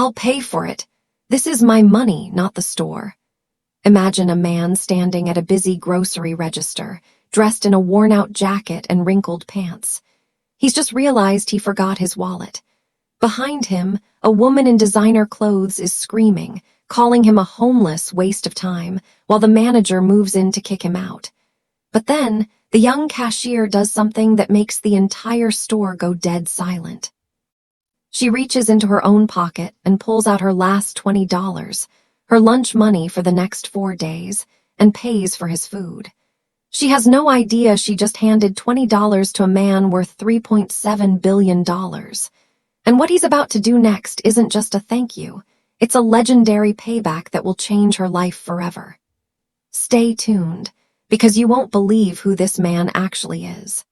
I'll pay for it. This is my money, not the store. Imagine a man standing at a busy grocery register, dressed in a worn-out jacket and wrinkled pants. He's just realized he forgot his wallet. Behind him, a woman in designer clothes is screaming, calling him a homeless waste of time, while the manager moves in to kick him out. But then, the young cashier does something that makes the entire store go dead silent. She reaches into her own pocket and pulls out her last $20, her lunch money for the next 4 days, and pays for his food. She has no idea she just handed $20 to a man worth $3.7 billion. And what he's about to do next isn't just a thank you, it's a legendary payback that will change her life forever. Stay tuned, because you won't believe who this man actually is.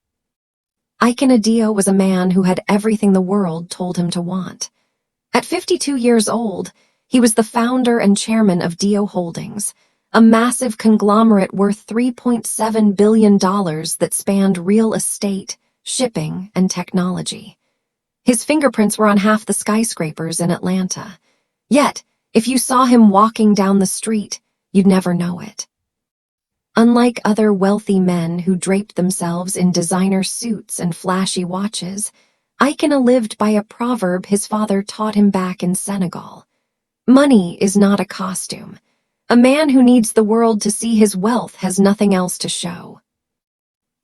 Ikenna Dio was a man who had everything the world told him to want. At 52 years old, he was the founder and chairman of Dio Holdings, a massive conglomerate worth $3.7 billion that spanned real estate, shipping, and technology. His fingerprints were on half the skyscrapers in Atlanta. Yet, if you saw him walking down the street, you'd never know it. Unlike other wealthy men who draped themselves in designer suits and flashy watches, Ikenna lived by a proverb his father taught him back in Senegal. Money is not a costume. A man who needs the world to see his wealth has nothing else to show.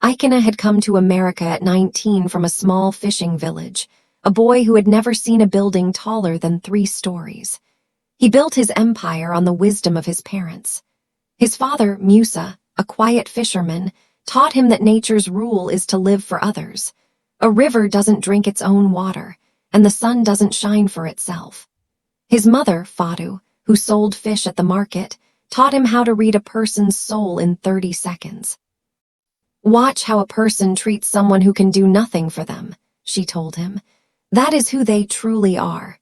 Ikenna had come to America at 19 from a small fishing village, a boy who had never seen a building taller than 3 stories. He built his empire on the wisdom of his parents. His father, Musa, a quiet fisherman, taught him that nature's rule is to live for others. A river doesn't drink its own water, and the sun doesn't shine for itself. His mother, Fatu, who sold fish at the market, taught him how to read a person's soul in 30 seconds. Watch how a person treats someone who can do nothing for them, she told him. That is who they truly are.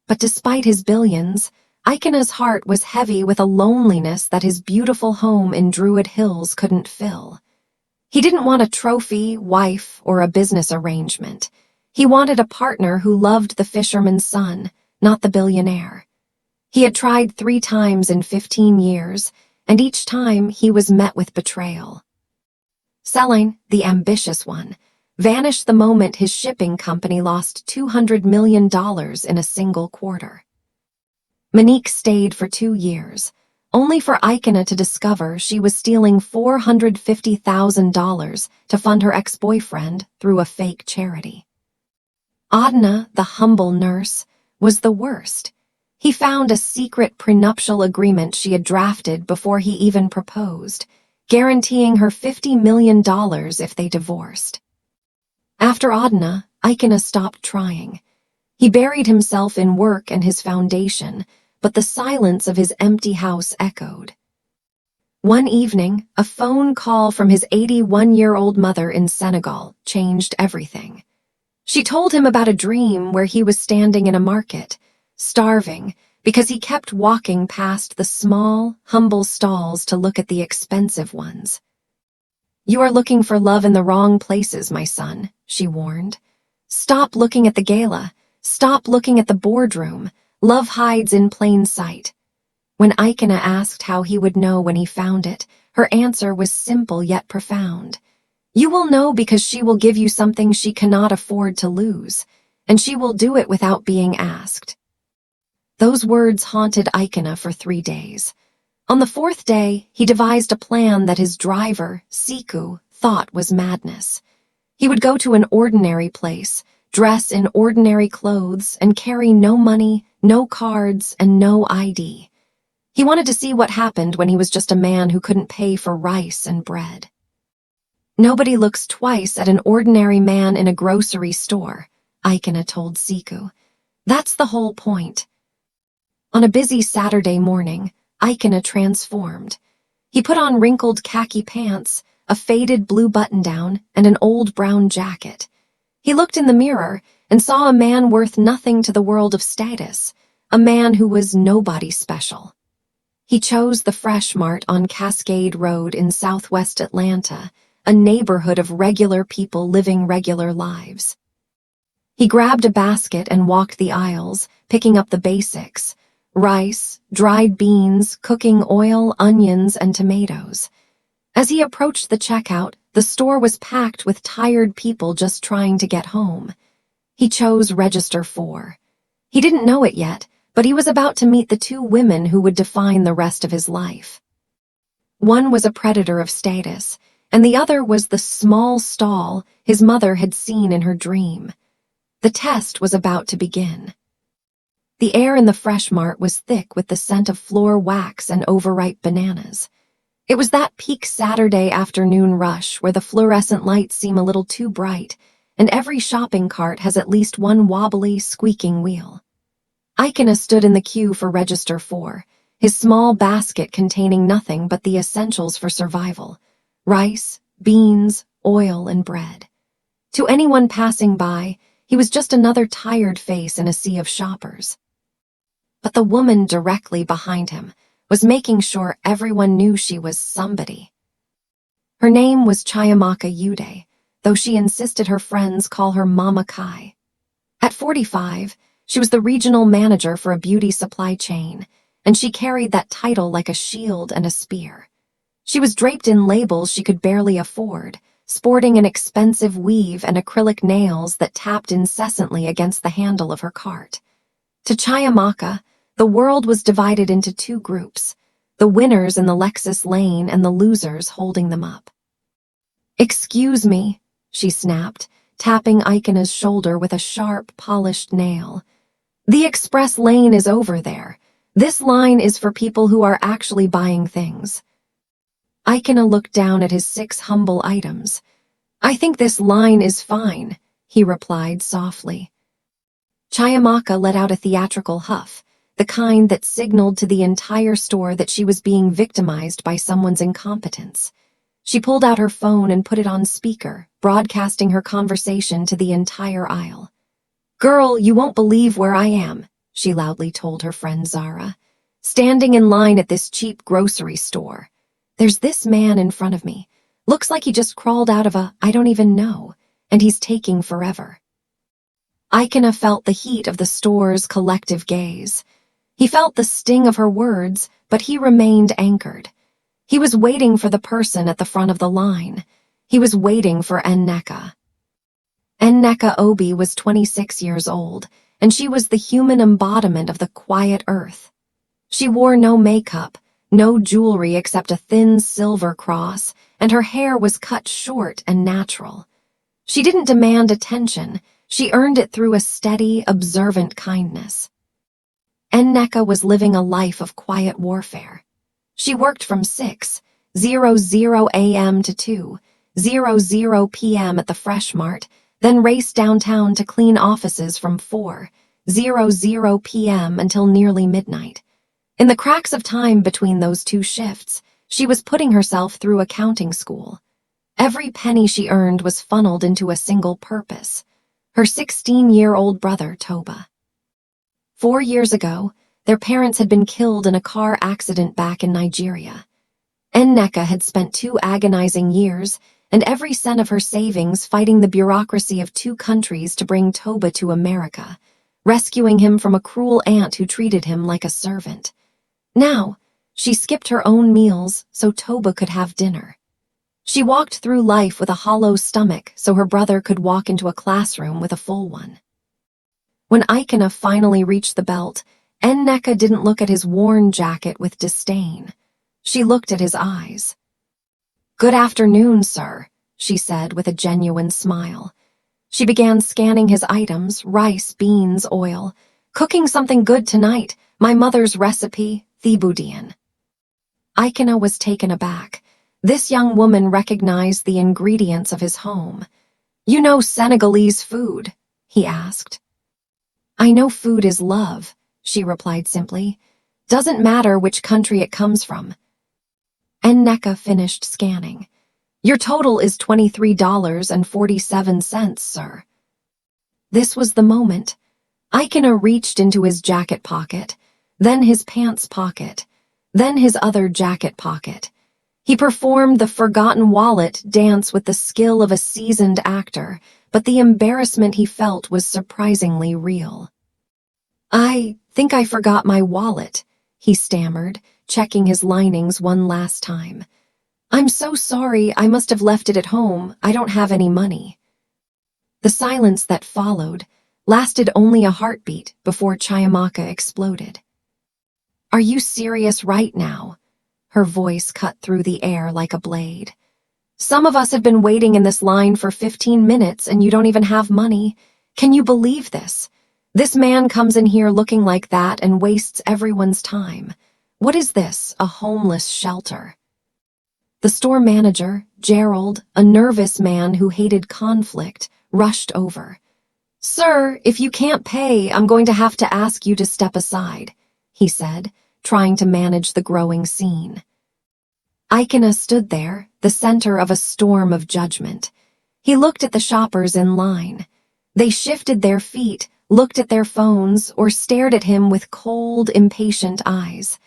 But despite his billions, Ikenna's heart was heavy with a loneliness that his beautiful home in Druid Hills couldn't fill. He didn't want a trophy, wife, or a business arrangement. He wanted a partner who loved the fisherman's son, not the billionaire. He had tried 3 times in 15 years, and each time he was met with betrayal. Celine, the ambitious one, vanished the moment his shipping company lost $200 million in a single quarter. Monique stayed for 2 years, only for Ikenna to discover she was stealing $450,000 to fund her ex-boyfriend through a fake charity. Adna, the humble nurse, was the worst. He found a secret prenuptial agreement she had drafted before he even proposed, guaranteeing her $50 million if they divorced. After Adna, Ikenna stopped trying. He buried himself in work and his foundation, but the silence of his empty house echoed. One evening, a phone call from his 81-year-old mother in Senegal changed everything. She told him about a dream where he was standing in a market, starving, because he kept walking past the small, humble stalls to look at the expensive ones. "You are looking for love in the wrong places, my son," she warned. "Stop looking at the gala. Stop looking at the boardroom. Love hides in plain sight." When Ikenna asked how he would know when he found it, her answer was simple yet profound. "You will know because she will give you something she cannot afford to lose, and she will do it without being asked." Those words haunted Ikenna for 3 days. On the 4th day, he devised a plan that his driver, Siku, thought was madness. He would go to an ordinary place, dress in ordinary clothes, and carry no money, no cards, and no ID. He wanted to see what happened when he was just a man who couldn't pay for rice and bread. "Nobody looks twice at an ordinary man in a grocery store," Ikenna told Siku. "That's the whole point." On a busy Saturday morning, Ikenna transformed. He put on wrinkled khaki pants, a faded blue button-down, and an old brown jacket. He looked in the mirror and saw a man worth nothing to the world of status, a man who was nobody special. He chose the Fresh Mart on Cascade Road in southwest Atlanta, a neighborhood of regular people living regular lives. He grabbed a basket and walked the aisles, picking up the basics: rice, dried beans, cooking oil, onions, and tomatoes. As he approached the checkout, the store was packed with tired people just trying to get home. He chose Register 4. He didn't know it yet, but he was about to meet the two women who would define the rest of his life. One was a predator of status, and the other was the small stall his mother had seen in her dream. The test was about to begin. The air in the Fresh Mart was thick with the scent of floor wax and overripe bananas. It was that peak Saturday afternoon rush where the fluorescent lights seem a little too bright, and every shopping cart has at least one wobbly, squeaking wheel. Ikenna stood in the queue for Register 4, his small basket containing nothing but the essentials for survival: rice, beans, oil, and bread. To anyone passing by, he was just another tired face in a sea of shoppers. But the woman directly behind him was making sure everyone knew she was somebody. Her name was Chiamaka, though she insisted her friends call her Mama Kai. At 45, she was the regional manager for a beauty supply chain, and she carried that title like a shield and a spear. She was draped in labels she could barely afford, sporting an expensive weave and acrylic nails that tapped incessantly against the handle of her cart. To Chiamaka, the world was divided into two groups: the winners in the Lexus lane and the losers holding them up. "Excuse me," she snapped, tapping Ikenna's shoulder with a sharp, polished nail. "The express lane is over there. This line is for people who are actually buying things." Ikenna looked down at his 6 humble items. "I think this line is fine," he replied softly. Chiamaka let out a theatrical huff, the kind that signaled to the entire store that she was being victimized by someone's incompetence. She pulled out her phone and put it on speaker, broadcasting her conversation to the entire aisle. "Girl, you won't believe where I am," she loudly told her friend Zara. "Standing in line at this cheap grocery store. There's this man in front of me. Looks like he just crawled out of a I don't even know, and he's taking forever." Ikenna felt the heat of the store's collective gaze. He felt the sting of her words, but he remained anchored. He was waiting for the person at the front of the line. He was waiting for Nneka. Nneka Obi was 26 years old, and she was the human embodiment of the quiet earth. She wore no makeup, no jewelry except a thin silver cross, and her hair was cut short and natural. She didn't demand attention. She earned it through a steady, observant kindness. Nneka was living a life of quiet warfare. She worked from 6:00 a.m. to 2:00 p.m. at the Fresh Mart, then raced downtown to clean offices from 4:00 p.m. until nearly midnight. In the cracks of time between those two shifts, she was putting herself through accounting school. Every penny she earned was funneled into a single purpose: her 16-year-old brother, Toba. 4 years ago, their parents had been killed in a car accident back in Nigeria. Nneka had spent 2 agonizing years and every cent of her savings fighting the bureaucracy of 2 countries to bring Toba to America, rescuing him from a cruel aunt who treated him like a servant. Now, she skipped her own meals so Toba could have dinner. She walked through life with a hollow stomach so her brother could walk into a classroom with a full one. When Ikenna finally reached the belt, Nneka didn't look at his worn jacket with disdain. She looked at his eyes. "Good afternoon, sir," she said with a genuine smile. She began scanning his items: rice, beans, oil. "Cooking something good tonight, my mother's recipe, thibudian." Ikenna was taken aback. This young woman recognized the ingredients of his home. "You know Senegalese food?" he asked. "I know food is love," she replied simply. "Doesn't matter which country it comes from." Nneka finished scanning. "Your total is $23.47, sir." This was the moment. Ikenna reached into his jacket pocket, then his pants pocket, then his other jacket pocket. He performed the forgotten wallet dance with the skill of a seasoned actor, but the embarrassment he felt was surprisingly real. "I think I forgot my wallet," he stammered, checking his linings one last time. "I'm so sorry, I must have left it at home. I don't have any money." The silence that followed lasted only a heartbeat before Chiamaka exploded. "Are you serious right now?" Her voice cut through the air like a blade. "Some of us have been waiting in this line for 15 minutes and you don't even have money. Can you believe this? This man comes in here looking like that and wastes everyone's time. What is this, a homeless shelter?" The store manager, Gerald, a nervous man who hated conflict, rushed over. "Sir, if you can't pay, I'm going to have to ask you to step aside," he said, trying to manage the growing scene. Ikenna stood there, the center of a storm of judgment. He looked at the shoppers in line. They shifted their feet, looked at their phones, or stared at him with cold, impatient eyes.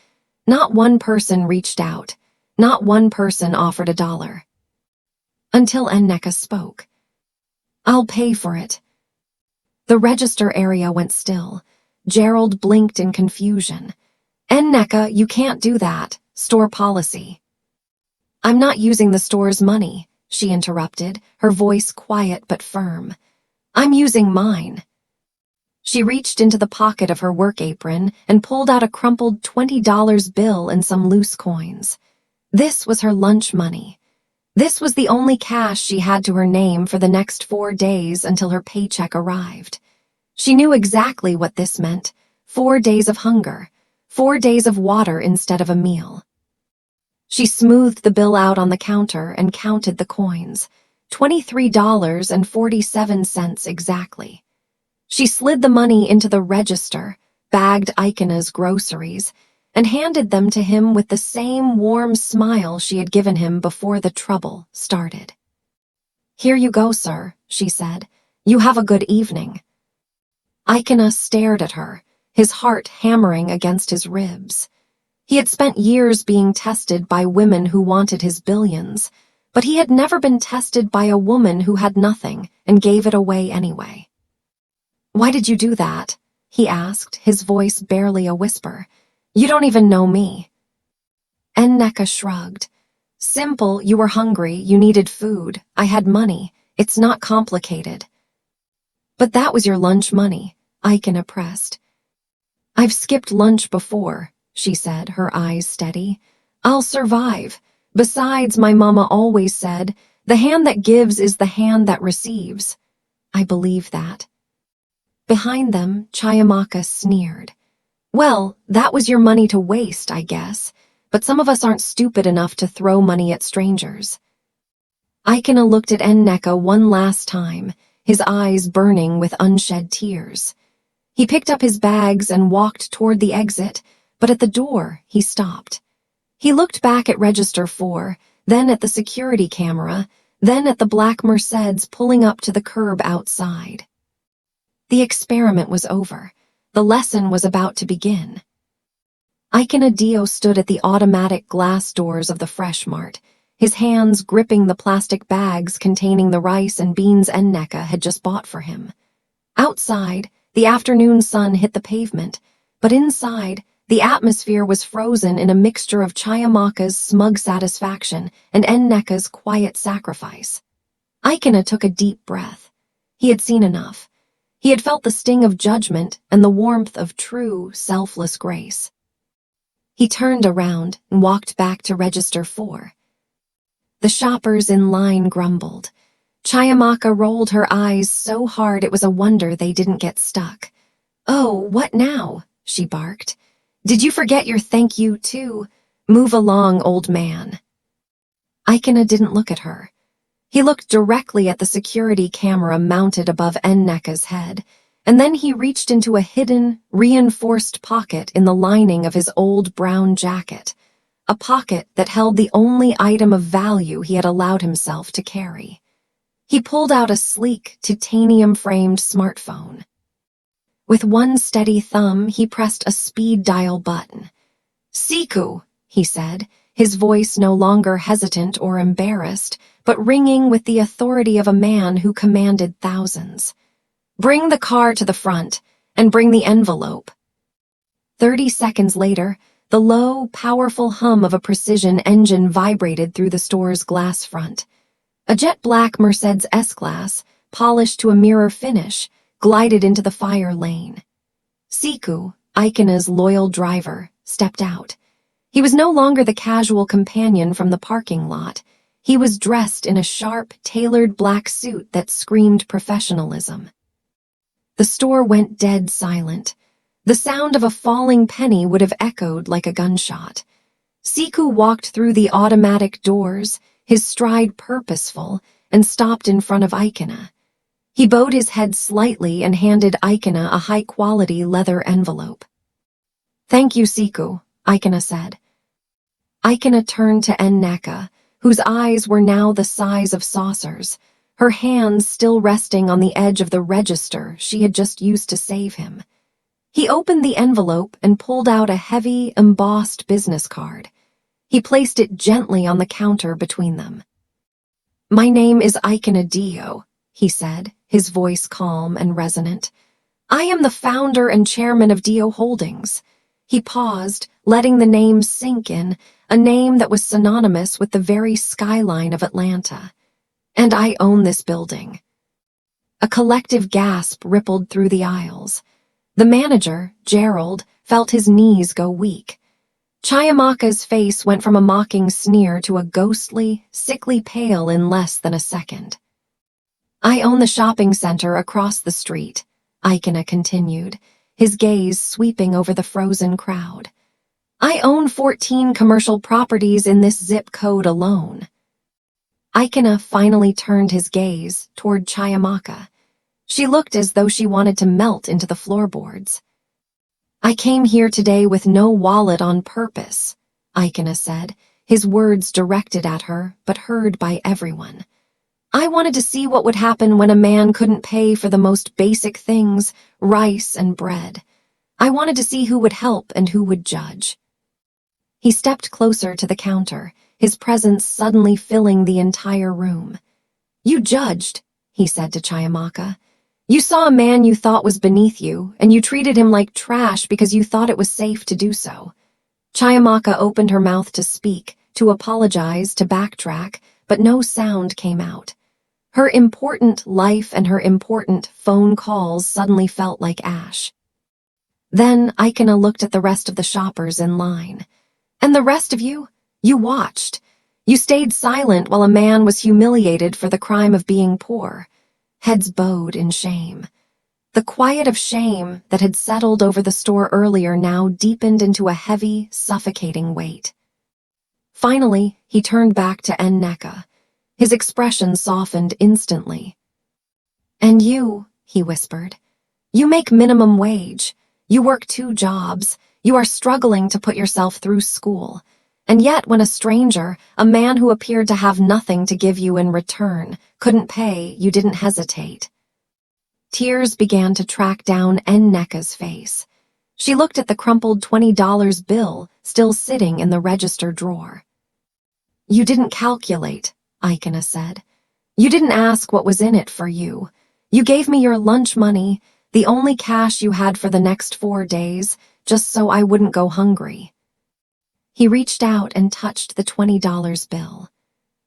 Not one person reached out. Not one person offered $1. Until Nneka spoke. "I'll pay for it." The register area went still. Gerald blinked in confusion. "Nneka, you can't do that. Store policy." "I'm not using the store's money," she interrupted, her voice quiet but firm. "I'm using mine." She reached into the pocket of her work apron and pulled out a crumpled $20 bill and some loose coins. This was her lunch money. This was the only cash she had to her name for the next 4 days until her paycheck arrived. She knew exactly what this meant. 4 days of hunger. 4 days of water instead of a meal. She smoothed the bill out on the counter and counted the coins. $23.47 exactly. She slid the money into the register, bagged Ikenna's groceries, and handed them to him with the same warm smile she had given him before the trouble started. "Here you go, sir," she said. "You have a good evening." Ikenna stared at her, his heart hammering against his ribs. He had spent years being tested by women who wanted his billions, but he had never been tested by a woman who had nothing and gave it away anyway. "Why did you do that?" he asked, his voice barely a whisper. "You don't even know me." Nneka shrugged. "Simple, you were hungry, you needed food, I had money. It's not complicated." "But that was your lunch money," Ikenna pressed. "I've skipped lunch before," she said, her eyes steady. "I'll survive. Besides, my mama always said, the hand that gives is the hand that receives." I believe that. Behind them, Chiamaka sneered. "Well, that was your money to waste, I guess, but some of us aren't stupid enough to throw money at strangers." Ikenna looked at Nneka one last time, his eyes burning with unshed tears. He picked up his bags and walked toward the exit, but at the door, he stopped. He looked back at Register 4, then at the security camera, then at the black Mercedes pulling up to the curb outside. The experiment was over. The lesson was about to begin. Ikenna Dio stood at the automatic glass doors of the Fresh Mart, his hands gripping the plastic bags containing the rice and beans Nneka had just bought for him. Outside, the afternoon sun hit the pavement, but inside, the atmosphere was frozen in a mixture of Chiamaka's smug satisfaction and Nneka's quiet sacrifice. Ikenna took a deep breath. He had seen enough. He had felt the sting of judgment and the warmth of true, selfless grace. He turned around and walked back to Register 4. The shoppers in line grumbled. Chiamaka rolled her eyes so hard it was a wonder they didn't get stuck. "Oh, what now?" she barked. "Did you forget your thank you, too? Move along, old man." Ikenna didn't look at her. He looked directly at the security camera mounted above Nneka's head, and then he reached into a hidden, reinforced pocket in the lining of his old brown jacket, a pocket that held the only item of value he had allowed himself to carry. He pulled out a sleek, titanium-framed smartphone. With one steady thumb, he pressed a speed dial button. "Siku," he said, his voice no longer hesitant or embarrassed, but ringing with the authority of a man who commanded thousands. "Bring the car to the front, and bring the envelope." 30 seconds later, the low, powerful hum of a precision engine vibrated through the store's glass front. A jet-black Mercedes S-Class, polished to a mirror finish, glided into the fire lane. Siku, Ikenna's loyal driver, stepped out. He was no longer the casual companion from the parking lot. He was dressed in a sharp, tailored black suit that screamed professionalism. The store went dead silent. The sound of a falling penny would have echoed like a gunshot. Siku walked through the automatic doors, his stride purposeful, and stopped in front of Ikenna. He bowed his head slightly and handed Ikenna a high-quality leather envelope. "Thank you, Siku," Ikenna said. Ikenna turned to Nneka, whose eyes were now the size of saucers, her hands still resting on the edge of the register she had just used to save him. He opened the envelope and pulled out a heavy, embossed business card. He placed it gently on the counter between them. "My name is Ikenna Dio," he said, his voice calm and resonant. "I am the founder and chairman of Dio Holdings." He paused, letting the name sink in, a name that was synonymous with the very skyline of Atlanta. "And I own this building." A collective gasp rippled through the aisles. The manager, Gerald, felt his knees go weak. Chiamaka's face went from a mocking sneer to a ghostly, sickly pale in less than a second. "I own the shopping center across the street," Ikenna continued, his gaze sweeping over the frozen crowd. "I own 14 commercial properties in this zip code alone." Ikenna finally turned his gaze toward Chiamaka. She looked as though she wanted to melt into the floorboards. "I came here today with no wallet on purpose," Ikenna said, his words directed at her, but heard by everyone. "I wanted to see what would happen when a man couldn't pay for the most basic things, rice and bread. I wanted to see who would help and who would judge." He stepped closer to the counter, his presence suddenly filling the entire room. "You judged," he said to Chiamaka. "You saw a man you thought was beneath you, and you treated him like trash because you thought it was safe to do so." Chiamaka opened her mouth to speak, to apologize, to backtrack, but no sound came out. Her important life and her important phone calls suddenly felt like ash. Then Ikenna looked at the rest of the shoppers in line. "And the rest of you? You watched. You stayed silent while a man was humiliated for the crime of being poor." Heads bowed in shame. The quiet of shame that had settled over the store earlier now deepened into a heavy, suffocating weight. Finally, he turned back to Nneka. His expression softened instantly. "And you," he whispered, "you make minimum wage. You work 2 jobs. You are struggling to put yourself through school. And yet when a stranger, a man who appeared to have nothing to give you in return, couldn't pay, you didn't hesitate." Tears began to track down Nneka's face. She looked at the crumpled $20 bill still sitting in the register drawer. "You didn't calculate," Ikenna said. "You didn't ask what was in it for you. You gave me your lunch money, the only cash you had for the next 4 days, just so I wouldn't go hungry." He reached out and touched the $20 bill.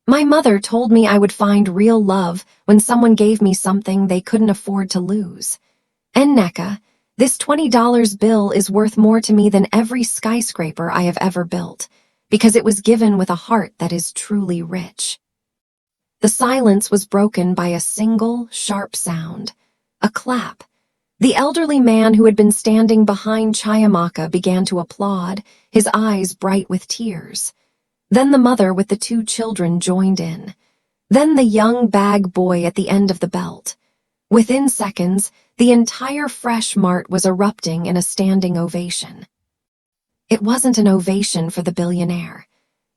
"My mother told me I would find real love when someone gave me something they couldn't afford to lose. Nneka, this $20 bill is worth more to me than every skyscraper I have ever built, because it was given with a heart that is truly rich." The silence was broken by a single, sharp sound. A clap. The elderly man who had been standing behind Chiamaka began to applaud, his eyes bright with tears. Then the mother with the 2 children joined in. Then the young bag boy at the end of the belt. Within seconds, the entire Fresh Mart was erupting in a standing ovation. It wasn't an ovation for the billionaire.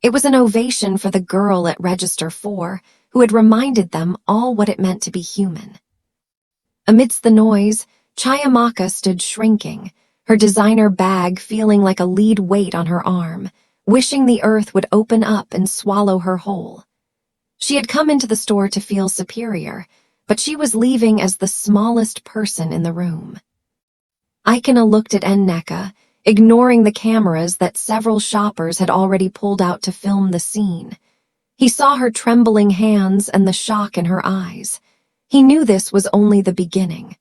It was an ovation for the girl at Register 4, who had reminded them all what it meant to be human. Amidst the noise, Chiamaka stood shrinking, her designer bag feeling like a lead weight on her arm. wishing the earth would open up and swallow her whole. She had come into the store to feel superior, but she was leaving as the smallest person in the room. Ikenna looked at Nneka, ignoring the cameras that several shoppers had already pulled out to film the scene. He saw her trembling hands and the shock in her eyes. He knew this was only the beginning.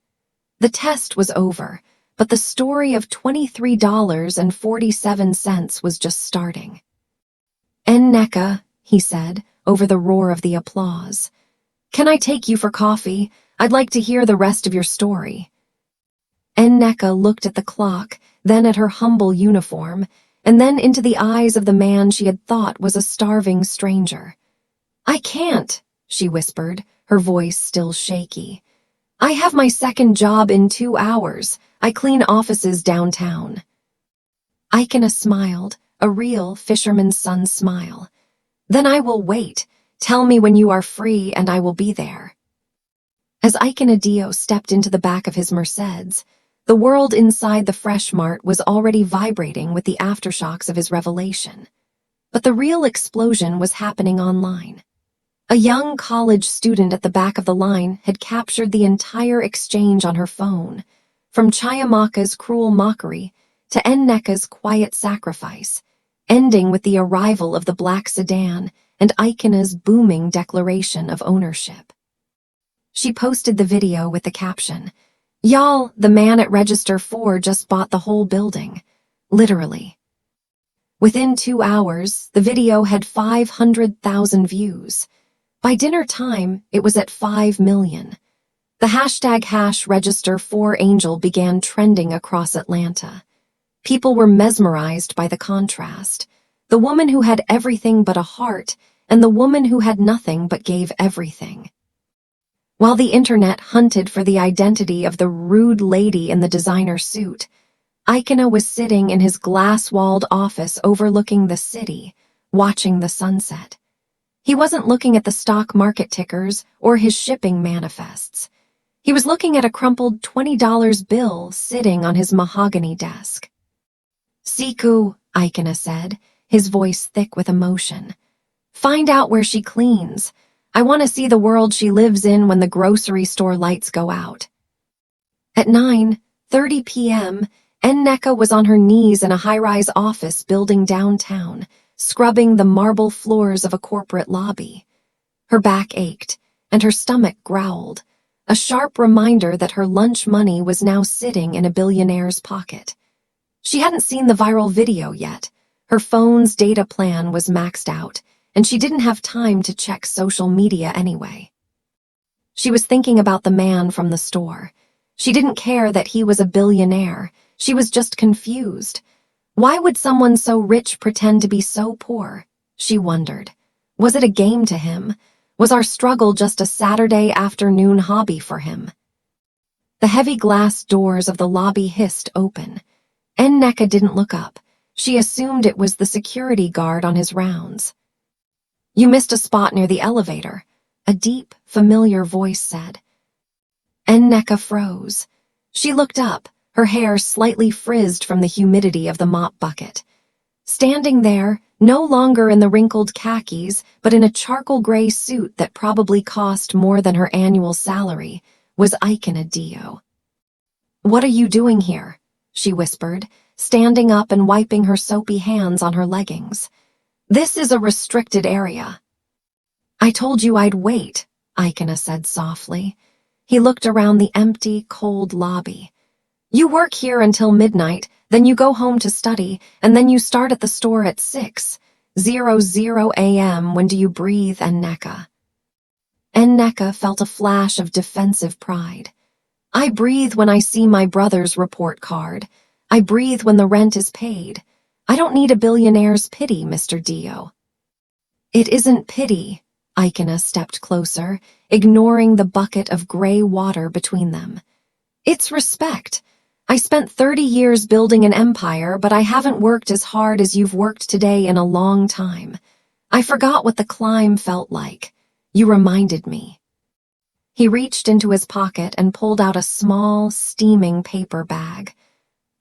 The test was over, but the story of $23.47 was just starting. "Nneka," he said, over the roar of the applause. "Can I take you for coffee? I'd like to hear the rest of your story." Nneka looked at the clock, then at her humble uniform, and then into the eyes of the man she had thought was a starving stranger. "I can't," she whispered, her voice still shaky. "I have my second job in 2 hours. I clean offices downtown." Ikenna smiled, a real fisherman's son smile. "Then I will wait. Tell me when you are free and I will be there." As Ikenna Dio stepped into the back of his Mercedes, the world inside the Fresh Mart was already vibrating with the aftershocks of his revelation. But the real explosion was happening online. A young college student at the back of the line had captured the entire exchange on her phone, from Chiamaka's cruel mockery to Nneka's quiet sacrifice, ending with the arrival of the black sedan and Ikenna's booming declaration of ownership. She posted the video with the caption, "Y'all, the man at Register 4 just bought the whole building." Literally. Within 2 hours, the video had 500,000 views. By dinner time, it was at 5 million. The hashtag #Register4Angel began trending across Atlanta. People were mesmerized by the contrast. The woman who had everything but a heart, and the woman who had nothing but gave everything. While the internet hunted for the identity of the rude lady in the designer suit, Ikenna was sitting in his glass-walled office overlooking the city, watching the sunset. He wasn't looking at the stock market tickers or his shipping manifests. He was looking at a crumpled $20 bill sitting on his mahogany desk. "Siku," Ikenna said, his voice thick with emotion. "Find out where she cleans. I want to see the world she lives in when the grocery store lights go out." At 9:30 p.m., Nneka was on her knees in a high-rise office building downtown, scrubbing the marble floors of a corporate lobby. Her back ached, and her stomach growled, a sharp reminder that her lunch money was now sitting in a billionaire's pocket. She hadn't seen the viral video yet. Her phone's data plan was maxed out, and she didn't have time to check social media anyway. She was thinking about the man from the store. She didn't care that he was a billionaire. She was just confused. Why would someone so rich pretend to be so poor? She wondered. Was it a game to him? Was our struggle just a Saturday afternoon hobby for him? The heavy glass doors of the lobby hissed open. Nneka didn't look up. She assumed it was the security guard on his rounds. "You missed a spot near the elevator," a deep, familiar voice said. Nneka froze. She looked up, her hair slightly frizzed from the humidity of the mop bucket. Standing there, no longer in the wrinkled khakis, but in a charcoal gray suit that probably cost more than her annual salary, was Ikenna Dio. "What are you doing here?" she whispered, standing up and wiping her soapy hands on her leggings. "This is a restricted area." "I told you I'd wait," Ikenna said softly. He looked around the empty, cold lobby. "You work here until midnight, then you go home to study, and then you start at the store at 6:00 a.m. When do you breathe, Nneka?" Nneka felt a flash of defensive pride. "I breathe when I see my brother's report card. I breathe when the rent is paid. I don't need a billionaire's pity, Mr. Dio." "It isn't pity." Ikenna stepped closer, ignoring the bucket of gray water between them. "It's respect. I spent 30 years building an empire, but I haven't worked as hard as you've worked today in a long time. I forgot what the climb felt like. You reminded me." He reached into his pocket and pulled out a small, steaming paper bag.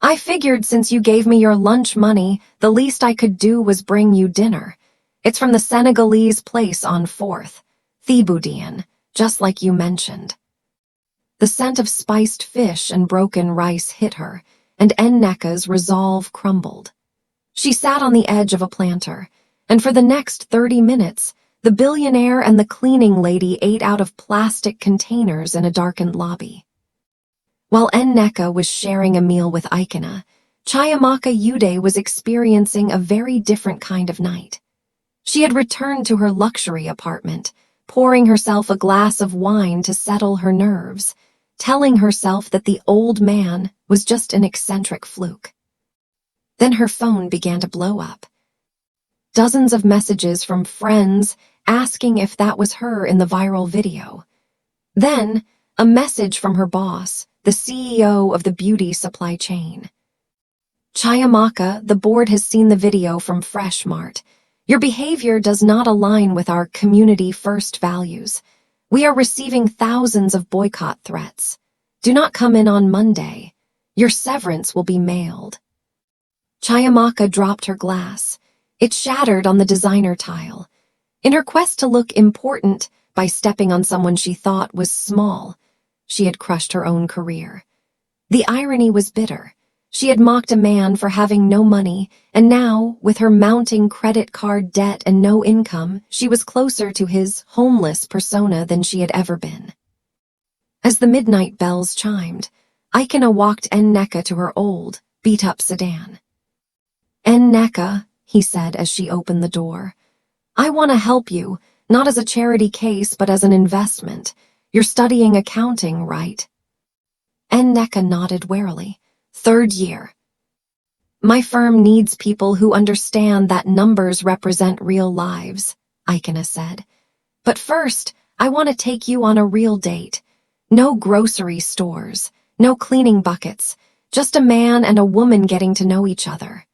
I figured since you gave me your lunch money, the least I could do was bring you dinner. It's from the Senegalese place on 4th, Thiboudian, just like you mentioned. The scent of spiced fish and broken rice hit her, and Nneka's resolve crumbled. She sat on the edge of a planter, and for the next 30 minutes, the billionaire and the cleaning lady ate out of plastic containers in a darkened lobby. While Nneka was sharing a meal with Ikenna, Chiamaka Yude was experiencing a very different kind of night. She had returned to her luxury apartment, pouring herself a glass of wine to settle her nerves, telling herself that the old man was just an eccentric fluke. Then her phone began to blow up. Dozens of messages from friends asking if that was her in the viral video. Then, a message from her boss, the CEO of the beauty supply chain. Chiamaka, the board has seen the video from Fresh Mart. Your behavior does not align with our community-first values. We are receiving thousands of boycott threats. Do not come in on Monday. Your severance will be mailed. Chiamaka dropped her glass. It shattered on the designer tile. In her quest to look important by stepping on someone she thought was small, she had crushed her own career. The irony was bitter. She had mocked a man for having no money, and now, with her mounting credit card debt and no income, she was closer to his homeless persona than she had ever been. As the midnight bells chimed, Ikenna walked Nneka to her old, beat-up sedan. Nneka, he said as she opened the door, I want to help you, not as a charity case but as an investment. You're studying accounting, right? Nneka nodded warily. 3rd year. My firm needs people who understand that numbers represent real lives, Ikenna said. But first, I want to take you on a real date. No grocery stores, no cleaning buckets, just a man and a woman getting to know each other.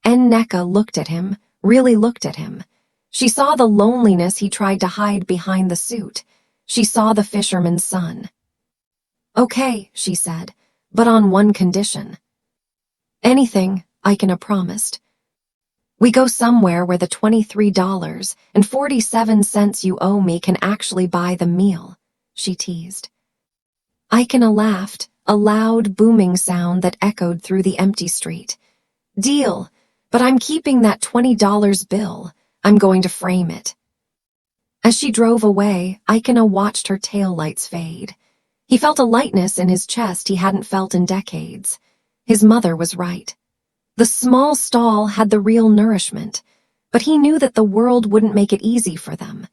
Nneka looked at him, really looked at him. She saw the loneliness he tried to hide behind the suit. She saw the fisherman's son. Okay, she said, but on one condition. Anything, Ikenna promised. We go somewhere where the $23.47 you owe me can actually buy the meal, she teased. Ikenna laughed, a loud, booming sound that echoed through the empty street. Deal, but I'm keeping that $20 bill. I'm going to frame it. As she drove away, Ikenna watched her taillights fade. He felt a lightness in his chest he hadn't felt in decades. His mother was right. The small stall had the real nourishment, but he knew that the world wouldn't make it easy for them.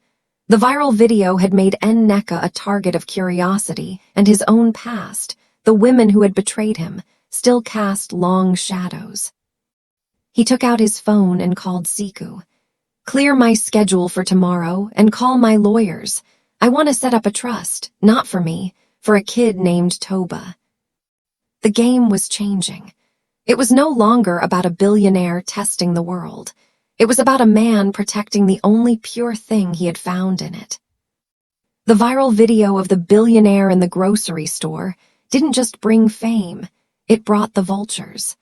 The viral video had made Nneka a target of curiosity, and his own past, the women who had betrayed him, still cast long shadows. He took out his phone and called Siku. Clear my schedule for tomorrow and call my lawyers. I want to set up a trust, not for me, for a kid named Toba. The game was changing. It was no longer about a billionaire testing the world. It was about a man protecting the only pure thing he had found in it. The viral video of the billionaire in the grocery store didn't just bring fame, it brought the vultures.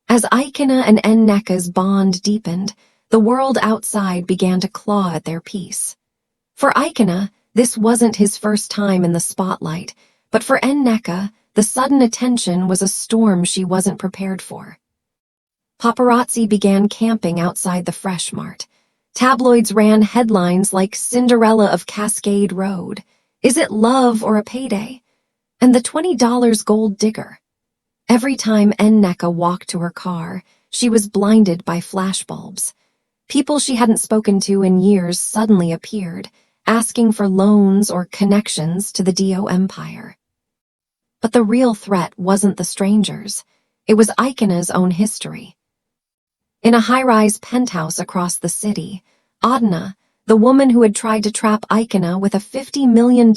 As Ikenna and Nneka's bond deepened, the world outside began to claw at their peace. For Ikenna, this wasn't his first time in the spotlight, but for Nneka, the sudden attention was a storm she wasn't prepared for. Paparazzi began camping outside the Fresh Mart. Tabloids ran headlines like Cinderella of Cascade Road, Is it love or a payday? And the $20 gold digger. Every time Nneka walked to her car, she was blinded by flashbulbs. People she hadn't spoken to in years suddenly appeared, asking for loans or connections to the Dio empire. But the real threat wasn't the strangers. It was Ikenna's own history. In a high-rise penthouse across the city, Adna, the woman who had tried to trap Ikenna with a $50 million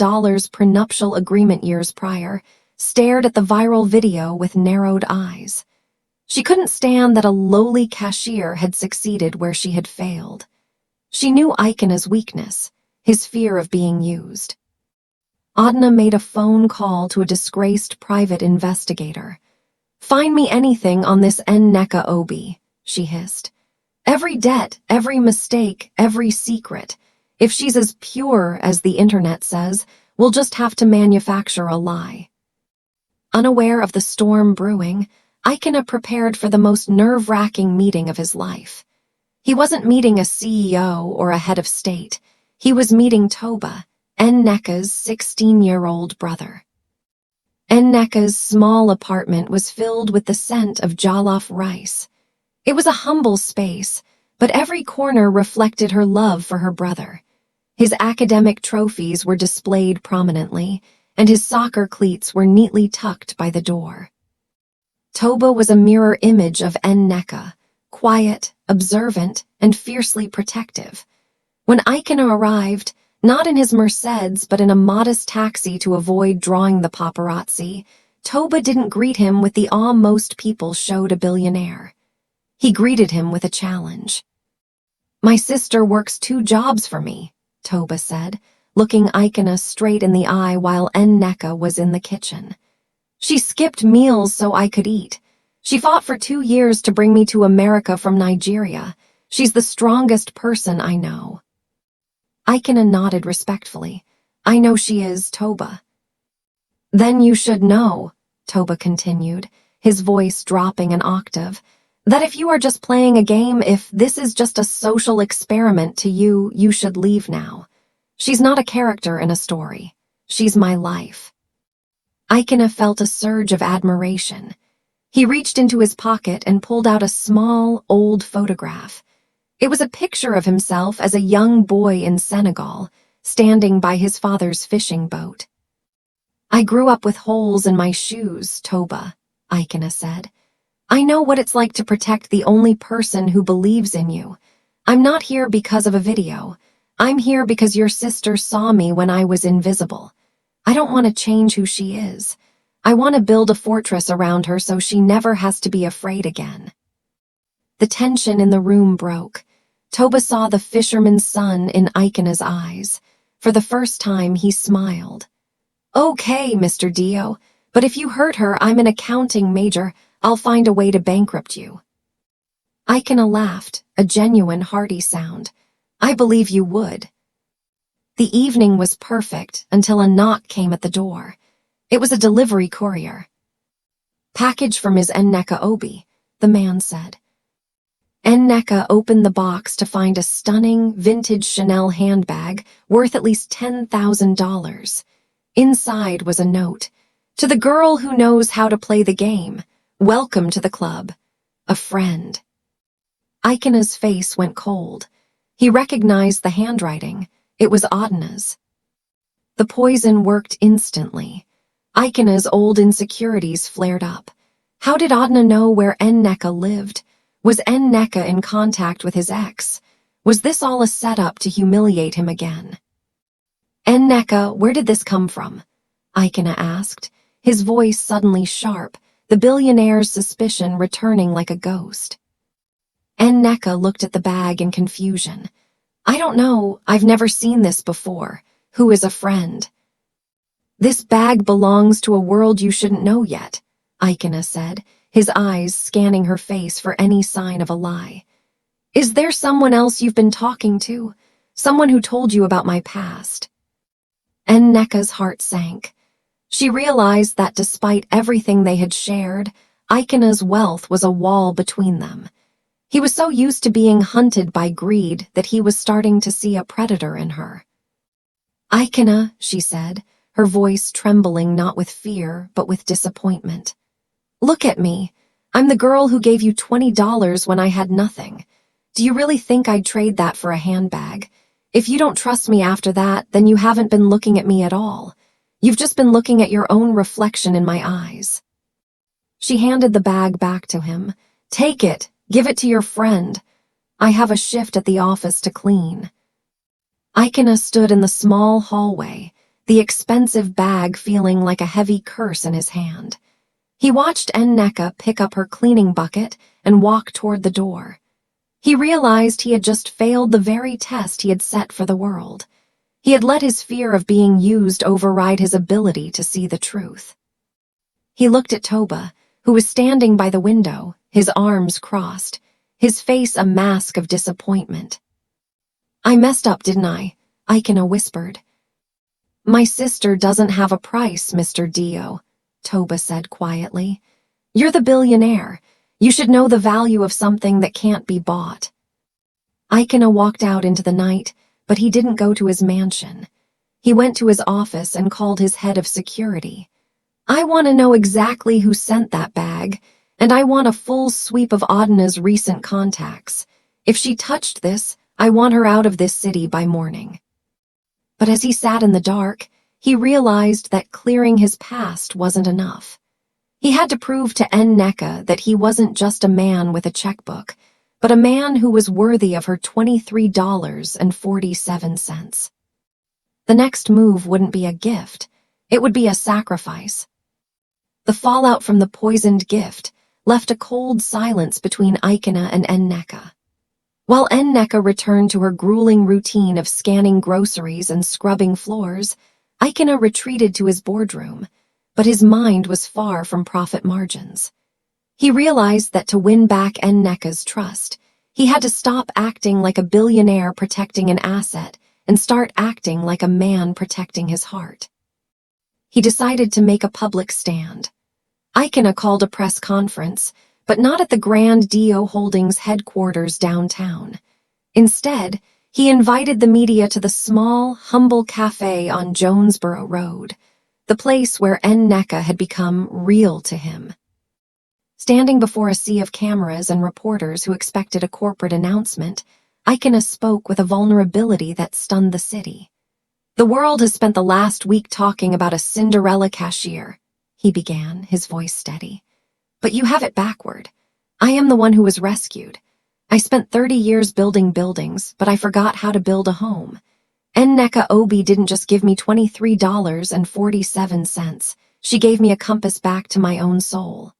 prenuptial agreement years prior, stared at the viral video with narrowed eyes. She couldn't stand that a lowly cashier had succeeded where she had failed. She knew Ikenna's weakness, his fear of being used. Adna made a phone call to a disgraced private investigator. "Find me anything on this Nneka Obi," she hissed. "Every debt, every mistake, every secret. If she's as pure as the internet says, we'll just have to manufacture a lie." Unaware of the storm brewing, Ikenna prepared for the most nerve-wracking meeting of his life. He wasn't meeting a CEO or a head of state. He was meeting Toba, Nneka's 16-year-old brother. Nneka's small apartment was filled with the scent of jollof rice. It was a humble space, but every corner reflected her love for her brother. His academic trophies were displayed prominently, and his soccer cleats were neatly tucked by the door. Toba was a mirror image of Nneka, quiet, observant, and fiercely protective. When Ikenna arrived, not in his Mercedes but in a modest taxi to avoid drawing the paparazzi, Toba didn't greet him with the awe most people showed a billionaire. He greeted him with a challenge. "My sister works 2 jobs for me," Toba said, looking Ikenna straight in the eye while Nneka was in the kitchen. "She skipped meals so I could eat. She fought for 2 years to bring me to America from Nigeria. She's the strongest person I know." Ikenna nodded respectfully. "I know she is, Toba." "Then you should know," Toba continued, his voice dropping an octave, "that if you are just playing a game, if this is just a social experiment to you, you should leave now. She's not a character in a story. She's my life." Ikenna felt a surge of admiration. He reached into his pocket and pulled out a small, old photograph. It was a picture of himself as a young boy in Senegal, standing by his father's fishing boat. "I grew up with holes in my shoes, Toba," Ikenna said. "I know what it's like to protect the only person who believes in you. I'm not here because of a video. I'm here because your sister saw me when I was invisible. I don't want to change who she is. I want to build a fortress around her so she never has to be afraid again." The tension in the room broke. Toba saw the fisherman's son in Ikenna's eyes. For the first time, he smiled. "Okay, Mr. Dio, but if you hurt her, I'm an accounting major. I'll find a way to bankrupt you." Ikenna laughed, a genuine hearty sound. "I believe you would." The evening was perfect until a knock came at the door. It was a delivery courier. "Package for Ms. Nneka Obi," the man said. Nneka opened the box to find a stunning, vintage Chanel handbag worth at least $10,000. Inside was a note. "To the girl who knows how to play the game, welcome to the club. A friend." Ikenna's face went cold. He recognized the handwriting. It was Adna's. The poison worked instantly. Ikenna's old insecurities flared up. How did Adna know where Nneka lived? Was Nneka in contact with his ex? Was this all a setup to humiliate him again? "Nneka, where did this come from?" Ikenna asked, his voice suddenly sharp, the billionaire's suspicion returning like a ghost. Nneka looked at the bag in confusion. "I don't know, I've never seen this before. Who is a friend?" "This bag belongs to a world you shouldn't know yet," Ikenna said, his eyes scanning her face for any sign of a lie. "Is there someone else you've been talking to? Someone who told you about my past?" Nneka's heart sank. She realized that despite everything they had shared, Ikenna's wealth was a wall between them. He was so used to being hunted by greed that he was starting to see a predator in her. "Ikenna," she said, her voice trembling not with fear but with disappointment. "Look at me. I'm the girl who gave you $20 when I had nothing. Do you really think I'd trade that for a handbag? If you don't trust me after that, then you haven't been looking at me at all. You've just been looking at your own reflection in my eyes." She handed the bag back to him. "Take it. Give it to your friend. I have a shift at the office to clean." Ikenna stood in the small hallway, the expensive bag feeling like a heavy curse in his hand. He watched Nneka pick up her cleaning bucket and walk toward the door. He realized he had just failed the very test he had set for the world. He had let his fear of being used override his ability to see the truth. He looked at Toba, who was standing by the window, his arms crossed, his face a mask of disappointment. "I messed up, didn't I?" Ikenna whispered. "My sister doesn't have a price, Mr. Dio," Toba said quietly. "You're the billionaire. You should know the value of something that can't be bought." Ikenna walked out into the night, but he didn't go to his mansion. He went to his office and called his head of security. "I want to know exactly who sent that bag, and I want a full sweep of Adna's recent contacts. If she touched this, I want her out of this city by morning." But as he sat in the dark, he realized that clearing his past wasn't enough. He had to prove to Nneka that he wasn't just a man with a checkbook, but a man who was worthy of her $23.47. The next move wouldn't be a gift, it would be a sacrifice. The fallout from the poisoned gift left a cold silence between Ikenna and Nneka. While Nneka returned to her grueling routine of scanning groceries and scrubbing floors, Ikenna retreated to his boardroom, but his mind was far from profit margins. He realized that to win back Nneka's trust, he had to stop acting like a billionaire protecting an asset and start acting like a man protecting his heart. He decided to make a public stand. Ikenna called a press conference, but not at the Grand Dio Holdings headquarters downtown. Instead, he invited the media to the small, humble cafe on Jonesboro Road, the place where Nneka had become real to him. Standing before a sea of cameras and reporters who expected a corporate announcement, Ikenna spoke with a vulnerability that stunned the city. "The world has spent the last week talking about a Cinderella cashier," he began, his voice steady. "But you have it backward. I am the one who was rescued. I spent 30 years building buildings, but I forgot how to build a home. Nneka Obi didn't just give me $23.47. She gave me a compass back to my own soul."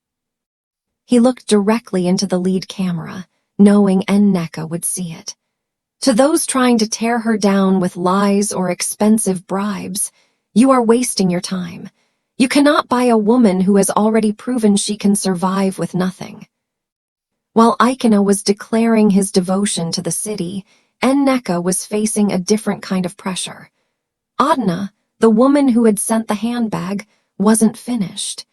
He looked directly into the lead camera, knowing Nneka would see it. "To those trying to tear her down with lies or expensive bribes, you are wasting your time. You cannot buy a woman who has already proven she can survive with nothing." While Ikenna was declaring his devotion to the city, Nneka was facing a different kind of pressure. Adna, the woman who had sent the handbag, wasn't finished.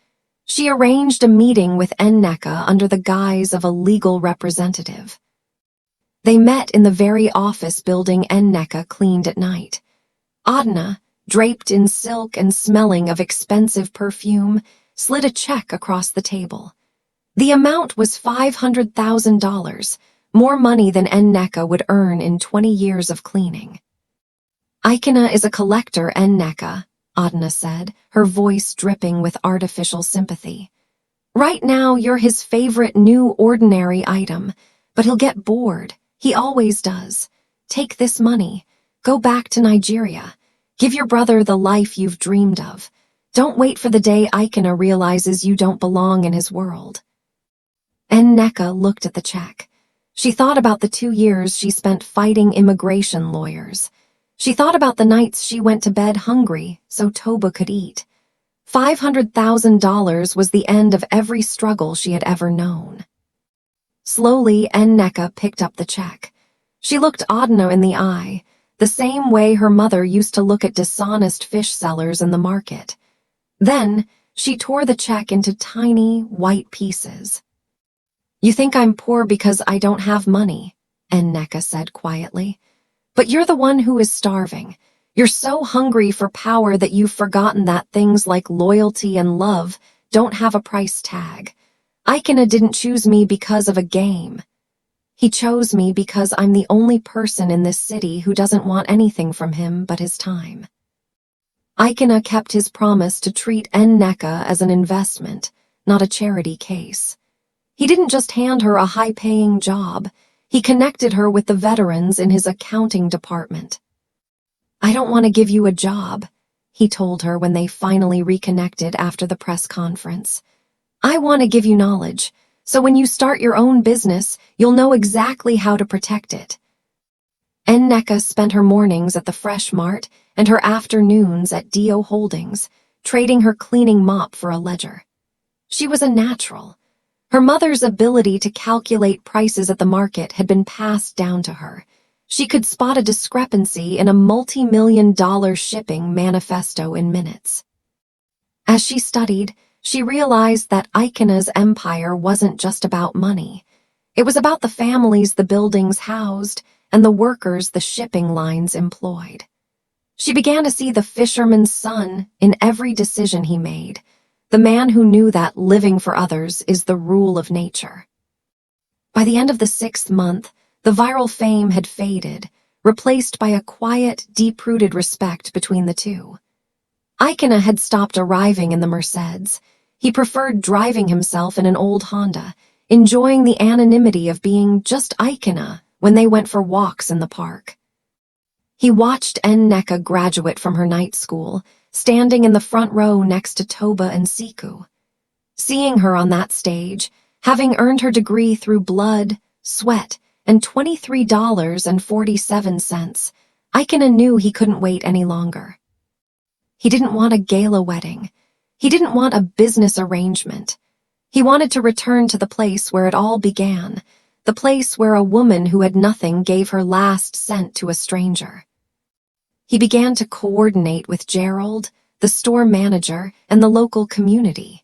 She arranged a meeting with Nneka under the guise of a legal representative. They met in the very office building Nneka cleaned at night. Adna, draped in silk and smelling of expensive perfume, slid a check across the table. The amount was $500,000, more money than Nneka would earn in 20 years of cleaning. "Ikenna is a collector, Nneka," Adna said, her voice dripping with artificial sympathy. "Right now, you're his favorite new ordinary item, but he'll get bored. He always does. Take this money. Go back to Nigeria. Give your brother the life you've dreamed of. Don't wait for the day Ikenna realizes you don't belong in his world." Nneka looked at the check. She thought about the 2 years she spent fighting immigration lawyers. She thought about the nights she went to bed hungry so Toba could eat. $500,000 was the end of every struggle she had ever known. Slowly, Nneka picked up the check. She looked Adna in the eye, the same way her mother used to look at dishonest fish sellers in the market. Then, she tore the check into tiny, white pieces. "You think I'm poor because I don't have money," Nneka said quietly. "But you're the one who is starving. You're so hungry for power that you've forgotten that things like loyalty and love don't have a price tag. Ikenna didn't choose me because of a game. He chose me because I'm the only person in this city who doesn't want anything from him but his time." Ikenna kept his promise to treat Nneka as an investment, not a charity case. He didn't just hand her a high-paying job, he connected her with the veterans in his accounting department. "I don't want to give you a job," he told her when they finally reconnected after the press conference. "I want to give you knowledge, so when you start your own business, you'll know exactly how to protect it." Nneka spent her mornings at the Fresh Mart and her afternoons at Dio Holdings, trading her cleaning mop for a ledger. She was a natural. Her mother's ability to calculate prices at the market had been passed down to her. She could spot a discrepancy in a multi-million-dollar shipping manifesto in minutes. As she studied, she realized that Ikenna's empire wasn't just about money. It was about the families the buildings housed and the workers the shipping lines employed. She began to see the fisherman's son in every decision he made, the man who knew that living for others is the rule of nature. By the end of the 6th month, the viral fame had faded, replaced by a quiet, deep-rooted respect between the two. Ikenna had stopped arriving in the Mercedes. He preferred driving himself in an old Honda, enjoying the anonymity of being just Ikenna when they went for walks in the park. He watched Nneka graduate from her night school, standing in the front row next to Toba and Siku. Seeing her on that stage, having earned her degree through blood, sweat, and $23.47, Ikenna knew he couldn't wait any longer. He didn't want a gala wedding. He didn't want a business arrangement. He wanted to return to the place where it all began, the place where a woman who had nothing gave her last cent to a stranger. He began to coordinate with Gerald, the store manager, and the local community.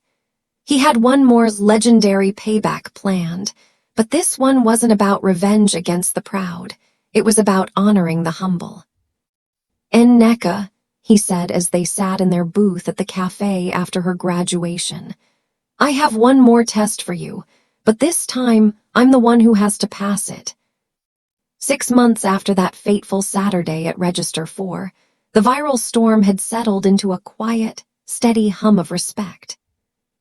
He had one more legendary payback planned, but this one wasn't about revenge against the proud. It was about honoring the humble. Nneka, he said as they sat in their booth at the cafe after her graduation, I have one more test for you, but this time I'm the one who has to pass it. 6 months after that fateful Saturday at Register 4, the viral storm had settled into a quiet, steady hum of respect.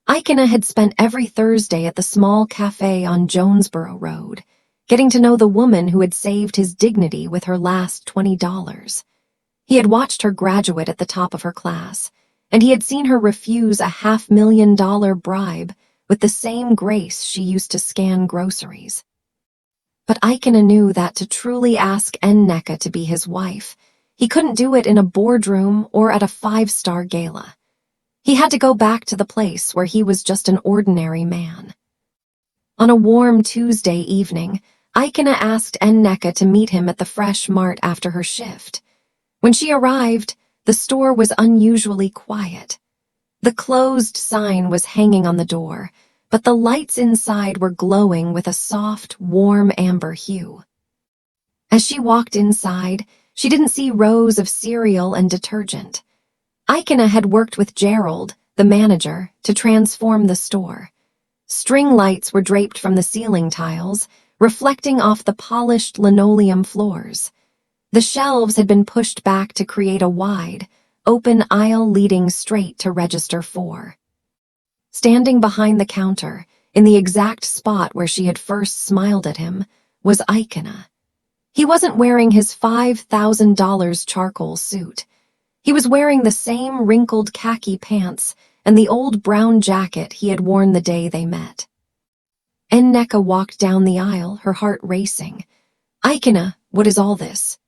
Ikenna had spent every Thursday at the small cafe on Jonesboro Road, getting to know the woman who had saved his dignity with her last $20. He had watched her graduate at the top of her class, and he had seen her refuse a $500,000 bribe with the same grace she used to scan groceries. But Ikenna knew that to truly ask Nneka to be his wife, he couldn't do it in a boardroom or at a 5-star gala. He had to go back to the place where he was just an ordinary man. On a warm Tuesday evening, Ikenna asked Nneka to meet him at the Fresh Mart after her shift. When she arrived, the store was unusually quiet. The closed sign was hanging on the door, but the lights inside were glowing with a soft, warm amber hue. As she walked inside, she didn't see rows of cereal and detergent. Ikenna had worked with Gerald, the manager, to transform the store. String lights were draped from the ceiling tiles, reflecting off the polished linoleum floors. The shelves had been pushed back to create a wide, open aisle leading straight to Register 4. Standing behind the counter, in the exact spot where she had first smiled at him, was Ikenna. He wasn't wearing his $5,000 charcoal suit. He was wearing the same wrinkled khaki pants and the old brown jacket he had worn the day they met. Nneka walked down the aisle, her heart racing. Ikenna, what is all this?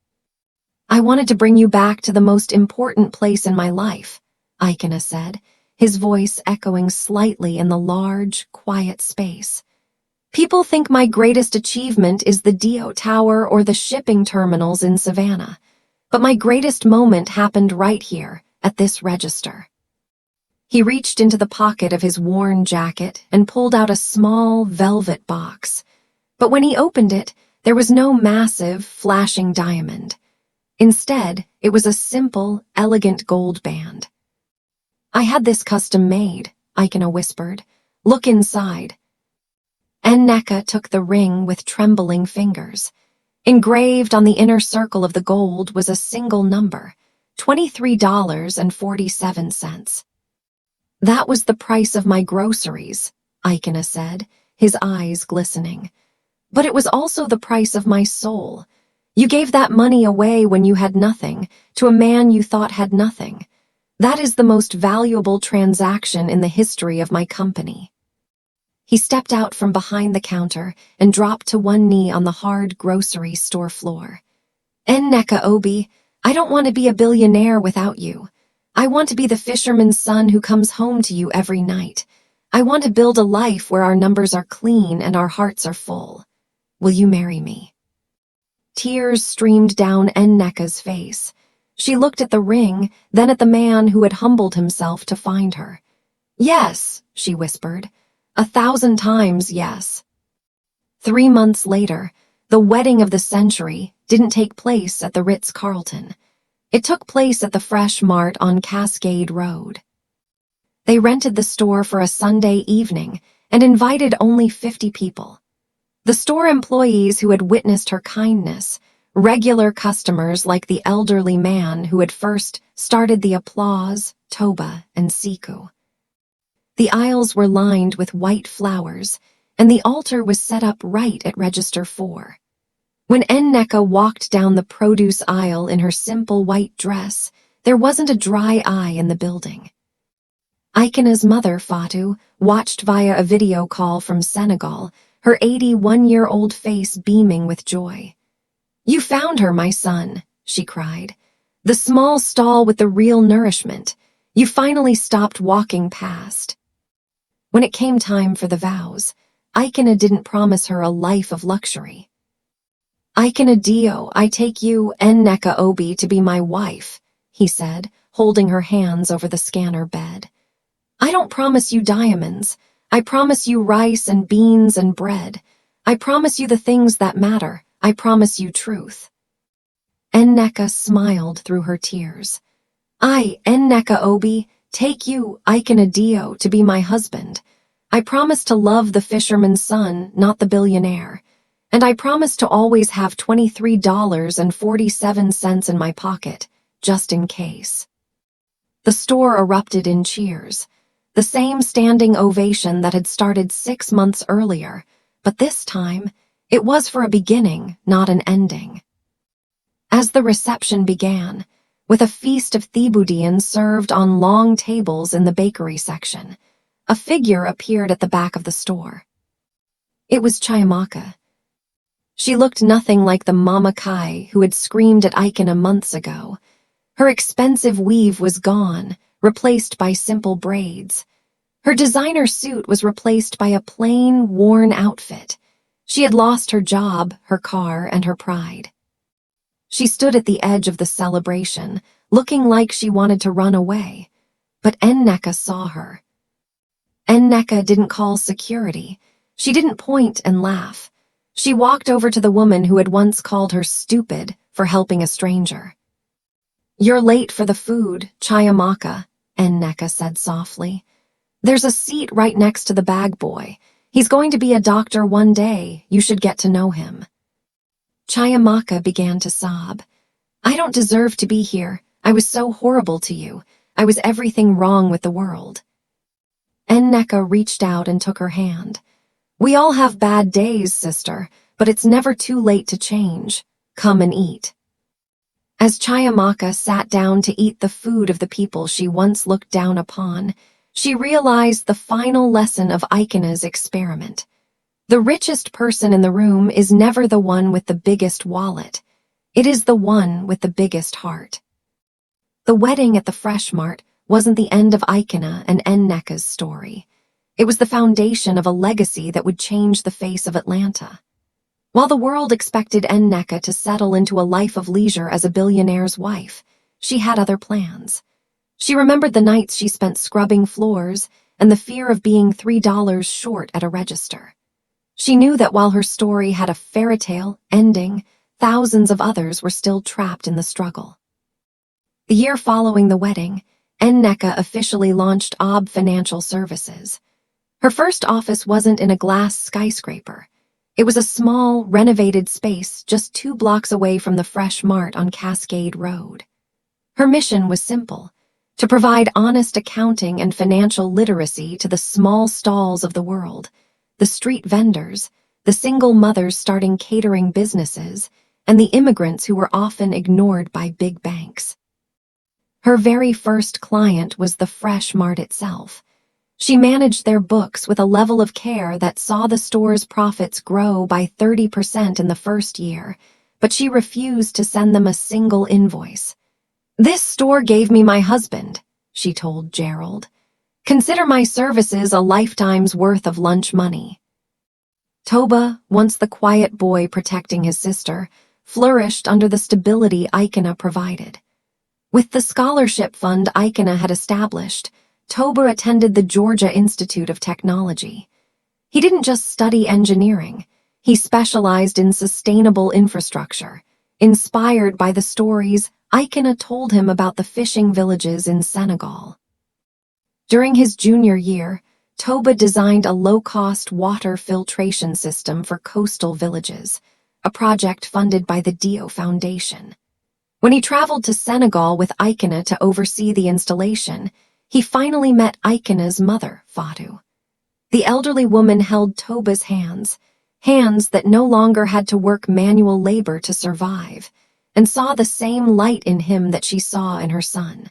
I wanted to bring you back to the most important place in my life, Ikenna said, his voice echoing slightly in the large, quiet space. People think my greatest achievement is the Dio Tower or the shipping terminals in Savannah, but my greatest moment happened right here, at this register. He reached into the pocket of his worn jacket and pulled out a small velvet box. But when he opened it, there was no massive, flashing diamond. Instead, it was a simple, elegant gold band. I had this custom made, Ikenna whispered. Look inside. Nneka took the ring with trembling fingers. Engraved on the inner circle of the gold was a single number, $23.47. That was the price of my groceries, Ikenna said, his eyes glistening. But it was also the price of my soul. You gave that money away when you had nothing, to a man you thought had nothing. That is the most valuable transaction in the history of my company. He stepped out from behind the counter and dropped to one knee on the hard grocery store floor. Nneka Obi, I don't want to be a billionaire without you. I want to be the fisherman's son who comes home to you every night. I want to build a life where our numbers are clean and our hearts are full. Will you marry me?" Tears streamed down Nneka's face. She looked at the ring, then at the man who had humbled himself to find her. "Yes," she whispered. 1,000 times yes. 3 months later, the wedding of the century didn't take place at the Ritz-Carlton. It took place at the Fresh Mart on Cascade Road. They rented the store for a Sunday evening and invited only 50 people. The store employees who had witnessed her kindness, regular customers like the elderly man who had first started the applause, Toba, and Siku. The aisles were lined with white flowers, and the altar was set up right at Register 4. When Nneka walked down the produce aisle in her simple white dress, there wasn't a dry eye in the building. Ikenna's mother, Fatu, watched via a video call from Senegal, her 81-year-old face beaming with joy. "You found her, my son," she cried. "The small stall with the real nourishment. You finally stopped walking past." When it came time for the vows, Ikenna didn't promise her a life of luxury. "Ikenna Dio, I take you, Nneka Obi, to be my wife," he said, holding her hands over the scanner bed. "I don't promise you diamonds. I promise you rice and beans and bread. I promise you the things that matter. I promise you truth." Nneka smiled through her tears. "I, Nneka Obi, take you, Ikenna Dio, to be my husband. I promise to love the fisherman's son, not the billionaire. And I promise to always have $23.47 in my pocket, just in case." The store erupted in cheers. The same standing ovation that had started 6 months earlier, but this time, it was for a beginning, not an ending. As the reception began, with a feast of Thibodean served on long tables in the bakery section, a figure appeared at the back of the store. It was Chiamaka. She looked nothing like the Mama Kai who had screamed at Ikenna months ago. Her expensive weave was gone, replaced by simple braids. Her designer suit was replaced by a plain, worn outfit. She had lost her job, her car, and her pride. She stood at the edge of the celebration, looking like she wanted to run away. But Nneka saw her. Nneka didn't call security. She didn't point and laugh. She walked over to the woman who had once called her stupid for helping a stranger. "You're late for the food, Chiamaka," Nneka said softly. "There's a seat right next to the bag boy. He's going to be a doctor one day. You should get to know him." Chiamaka began to sob. "I don't deserve to be here. I was so horrible to you. I was everything wrong with the world." Nneka reached out and took her hand. "We all have bad days, sister, but it's never too late to change. Come and eat." As Chiamaka sat down to eat the food of the people she once looked down upon, she realized the final lesson of Ikenna's experiment. The richest person in the room is never the one with the biggest wallet. It is the one with the biggest heart. The wedding at the Fresh Mart wasn't the end of Ikenna and Nneka's story. It was the foundation of a legacy that would change the face of Atlanta. While the world expected Nneka to settle into a life of leisure as a billionaire's wife, she had other plans. She remembered the nights she spent scrubbing floors and the fear of being $3 short at a register. She knew that while her story had a fairy tale ending, thousands of others were still trapped in the struggle. The year following the wedding, Nneka officially launched OB Financial Services. Her first office wasn't in a glass skyscraper. It was a small, renovated space just 2 blocks away from the Fresh Mart on Cascade Road. Her mission was simple: to provide honest accounting and financial literacy to the small stalls of the world, the street vendors, the single mothers starting catering businesses, and the immigrants who were often ignored by big banks. Her very first client was the Fresh Mart itself. She managed their books with a level of care that saw the store's profits grow by 30% in the first year, but she refused to send them a single invoice. "This store gave me my husband," she told Gerald. Consider my services a lifetime's worth of lunch money. Toba, once the quiet boy protecting his sister, flourished under the stability Ikenna provided. With the scholarship fund Ikenna had established, Toba attended the Georgia Institute of Technology. He didn't just study engineering, he specialized in sustainable infrastructure, inspired by the stories Ikenna told him about the fishing villages in Senegal. During his junior year, Toba designed a low-cost water filtration system for coastal villages, a project funded by the Dio Foundation. When he traveled to Senegal with Ikenna to oversee the installation, he finally met Ikenna's mother, Fatou. The elderly woman held Toba's hands that no longer had to work manual labor to survive, and saw the same light in him that she saw in her son.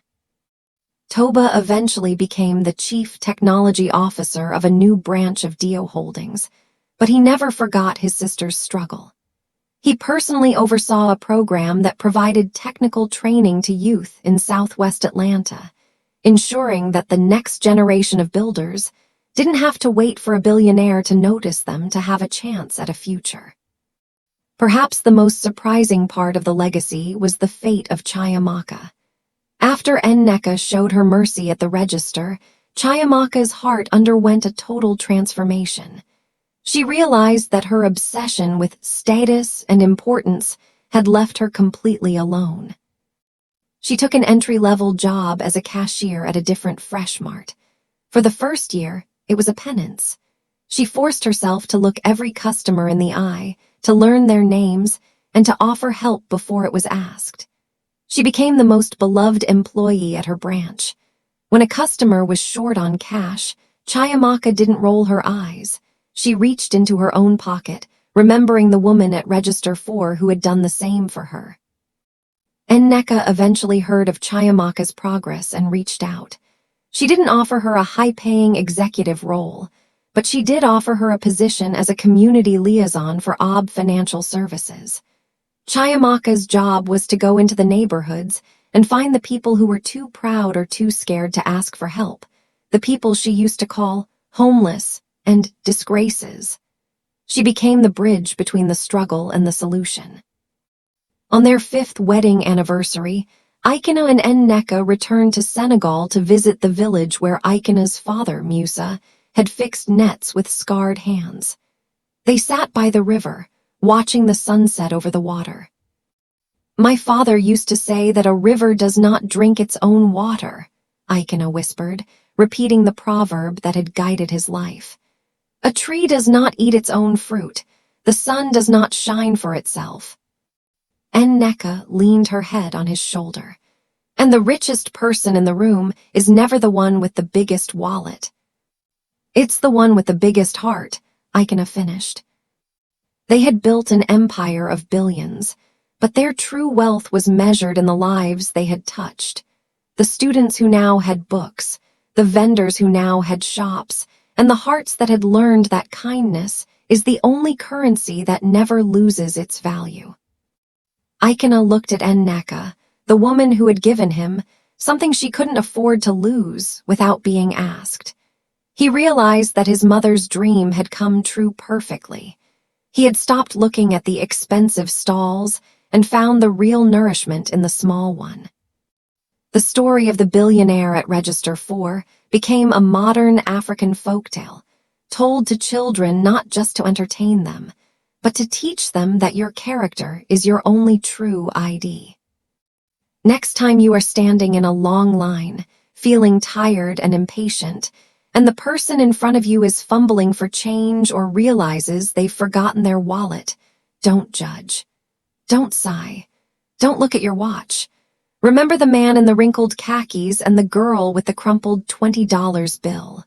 Toba eventually became the chief technology officer of a new branch of Dio Holdings, but he never forgot his sister's struggle. He personally oversaw a program that provided technical training to youth in Southwest Atlanta, ensuring that the next generation of builders didn't have to wait for a billionaire to notice them to have a chance at a future. Perhaps the most surprising part of the legacy was the fate of Chiamaka. After Nneka showed her mercy at the register, Chiamaka's heart underwent a total transformation. She realized that her obsession with status and importance had left her completely alone. She took an entry-level job as a cashier at a different Fresh Mart. For the first year, it was a penance. She forced herself to look every customer in the eye, to learn their names, and to offer help before it was asked. She became the most beloved employee at her branch. When a customer was short on cash, Chiamaka didn't roll her eyes. She reached into her own pocket, remembering the woman at Register 4 who had done the same for her. Nneka eventually heard of Chiamaka's progress and reached out. She didn't offer her a high-paying executive role, but she did offer her a position as a community liaison for OB Financial Services. Chiamaka's job was to go into the neighborhoods and find the people who were too proud or too scared to ask for help, the people she used to call homeless and disgraces. She became the bridge between the struggle and the solution. On their 5th wedding anniversary, Ikenna and Nneka returned to Senegal to visit the village where Ikenna's father, Musa, had fixed nets with scarred hands. They sat by the river, watching the sunset over the water. "My father used to say that a river does not drink its own water," Ikenna whispered, repeating the proverb that had guided his life. "A tree does not eat its own fruit. The sun does not shine for itself." Nneka leaned her head on his shoulder. "And the richest person in the room is never the one with the biggest wallet. It's the one with the biggest heart," Ikenna finished. They had built an empire of billions, but their true wealth was measured in the lives they had touched. The students who now had books, the vendors who now had shops, and the hearts that had learned that kindness is the only currency that never loses its value. Ikenna looked at Nneka, the woman who had given him something she couldn't afford to lose without being asked. He realized that his mother's dream had come true perfectly. He had stopped looking at the expensive stalls and found the real nourishment in the small one. The story of the billionaire at Register 4 became a modern African folktale, told to children not just to entertain them, but to teach them that your character is your only true ID. Next time you are standing in a long line, feeling tired and impatient, and the person in front of you is fumbling for change or realizes they've forgotten their wallet, don't judge. Don't sigh. Don't look at your watch. Remember the man in the wrinkled khakis and the girl with the crumpled $20 bill.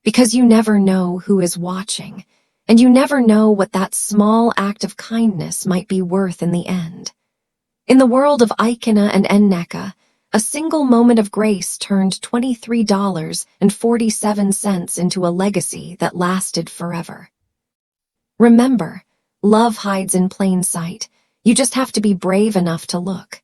Because you never know who is watching, and you never know what that small act of kindness might be worth in the end. In the world of Ikenna and Nneka, a single moment of grace turned $23.47 into a legacy that lasted forever. Remember, love hides in plain sight. You just have to be brave enough to look.